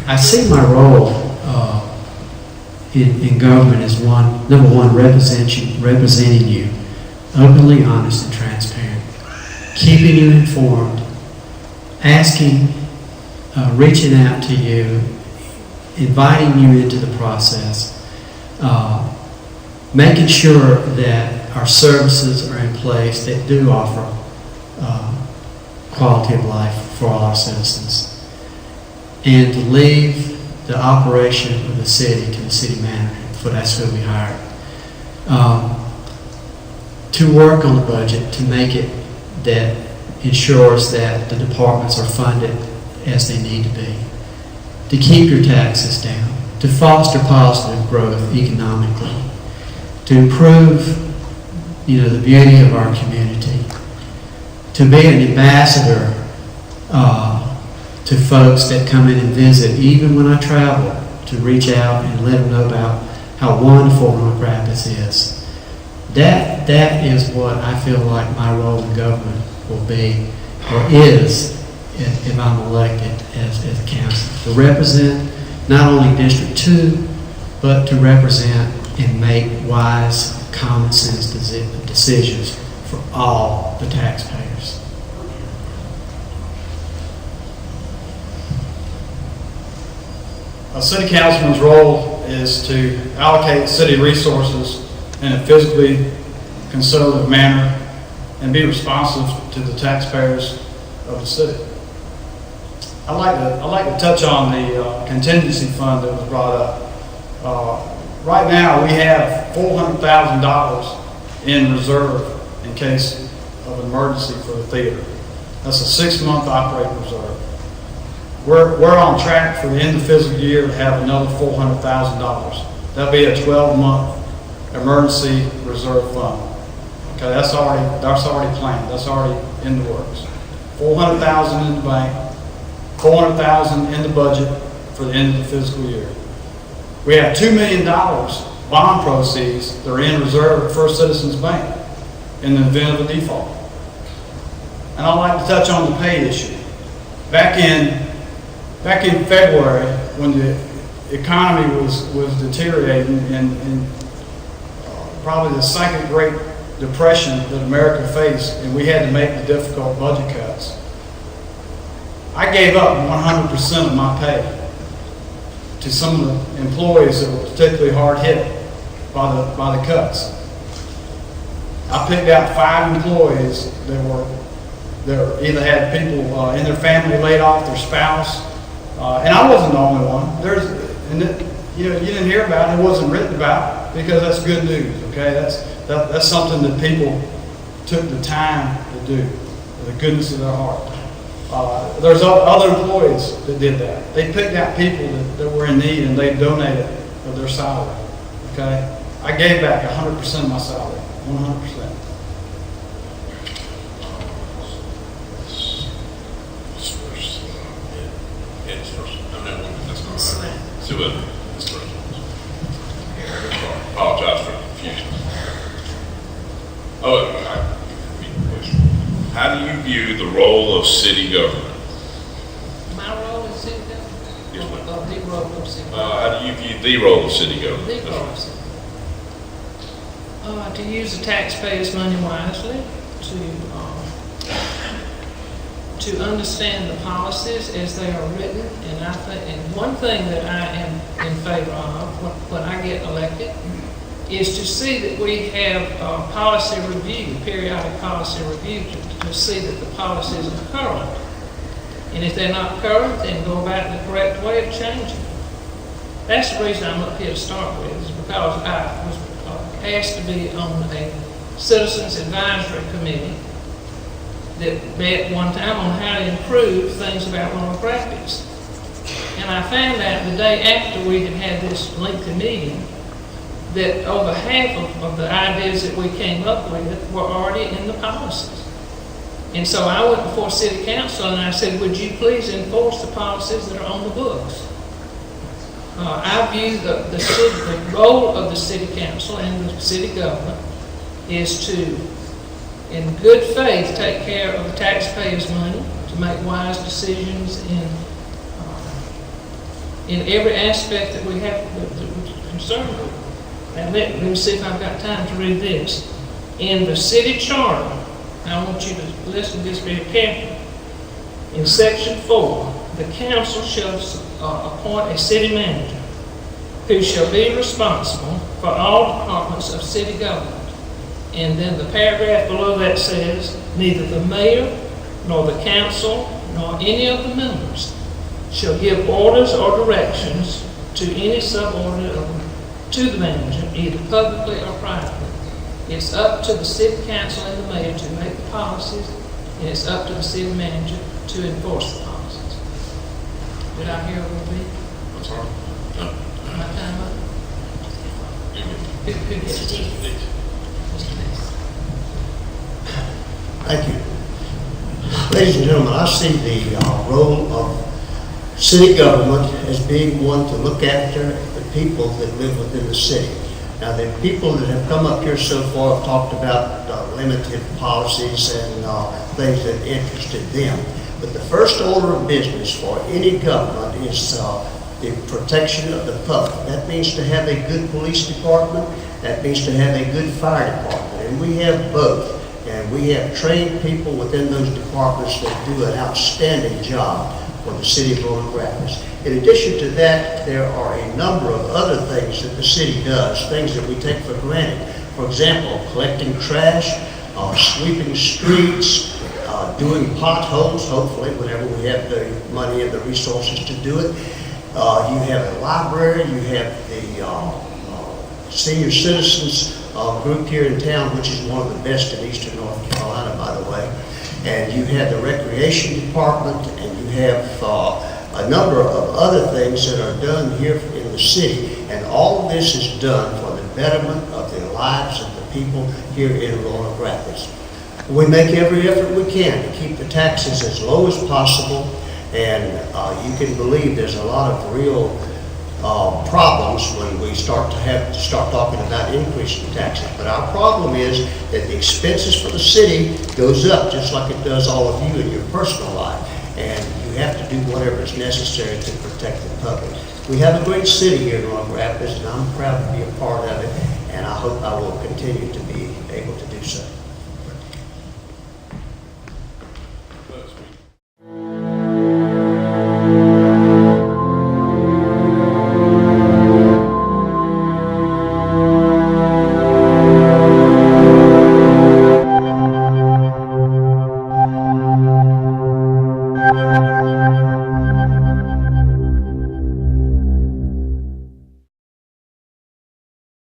I see my role in government as number one, representing you, openly honest and transparent, keeping you informed, asking, reaching out to you, inviting you into the process, making sure that our services are in place that do offer quality of life for all our citizens, and to leave the operation of the city to the city manager, for that's who we hired, to work on the budget to make it that ensures that the departments are funded as they need to be, to keep your taxes down, to foster positive growth economically, to improve, the beauty of our community, to be an ambassador to folks that come in and visit, even when I travel, to reach out and let them know about how wonderful Roanoke Rapids is. That is what I feel like my role in government will be, or is, if I'm elected as a council, to represent not only District 2, but to represent and make wise, common sense decisions for all the taxpayers. A city councilman's role is to allocate city resources in a fiscally conservative manner and be responsive to the taxpayers of the city. I'd like to touch on the contingency fund that was brought up. Right now, we have $400,000 in reserve in case of emergency for the theater. That's a 6-month operating reserve. We're on track for the end of the fiscal year to have another $400,000. That'll be a 12-month emergency reserve fund. Okay, that's already planned. That's already in the works. $400,000 in the bank, $400,000 in the budget for the end of the fiscal year. We have $2 million bond proceeds that are in reserve at First Citizens Bank in the event of a default. And I'd like to touch on the pay issue. Back in February, when the economy was deteriorating and probably the second Great Depression that America faced, and we had to make the difficult budget cuts, I gave up 100% of my pay to some of the employees that were particularly hard hit by the cuts. I picked out 5 employees that either had people in their family laid off, their spouse, and I wasn't the only one. You didn't hear about it. It wasn't written about because that's good news. Okay, that's something that people took the time to do, with the goodness of their heart. There's other employees that did that. They picked out people that were in need and they donated of their salary. Okay, I gave back 100% of my salary, 100%. Apologize for confusion. How do you view the role of city government? My role in city government? Yes, ma'am. Or the role of city government? How do you view the role of city government? The role of city government. To use the taxpayers' money wisely, to understand the policies as they are written, and one thing that I am in favor of when I get elected is to see that we have policy review, periodic policy review, to see that the policies are current. And if they're not current, then go about the correct way of changing them. That's the reason I'm up here to start with, is because I was asked to be on a Citizens Advisory Committee that met one time on how to improve things about Roanoke Rapids. And I found out the day after we had this lengthy meeting that over half of the ideas that we came up with were already in the policies. And so I went before City Council and I said, would you please enforce the policies that are on the books? I view the role of the City Council and the City government is to, in good faith, take care of the taxpayers' money, to make wise decisions in in every aspect that we have, that we're concerned with. Now, let me see if I've got time to read this. In the city charter, I want you to listen to this very carefully. In section 4, the council shall appoint a city manager who shall be responsible for all departments of city government. And then the paragraph below that says, neither the mayor nor the council nor any of the members shall give orders or directions to any subordinate to the manager, either publicly or privately. It's up to the city council and the mayor to make the policies, and it's up to the city manager to enforce the policies. Did I hear a little bit? That's all right. My time up? Who gets it? Mr. Ness. Thank you. Ladies and gentlemen, I see the role of city government as being one to look after the people that live within the city. Now, the people that have come up here so far have talked about limited policies and things that interested them. But the first order of business for any government is the protection of the public. That means to have a good police department. That means to have a good fire department. And we have both. And we have trained people within those departments that do an outstanding job for the city of Roanoke Rapids. In addition to that, there are a number of other things that the city does, things that we take for granted. For example, collecting trash, sweeping streets, doing potholes, hopefully, whenever we have the money and the resources to do it. You have a library, you have the senior citizens group here in town, which is one of the best in eastern North Carolina, by the way. And you have the recreation department, and you have a number of other things that are done here in the city. And all of this is done for the betterment of the lives of the people here in Roanoke Rapids. We make every effort we can to keep the taxes as low as possible, and you can believe there's a lot of real problems when we start talking about increasing taxes. But our problem is that the expenses for the city goes up just like it does all of you in your personal life, and you have to do whatever is necessary to protect the public. We have a great city here in Roanoke Rapids, and I'm proud to be a part of it, and I hope I will continue to be able to do so.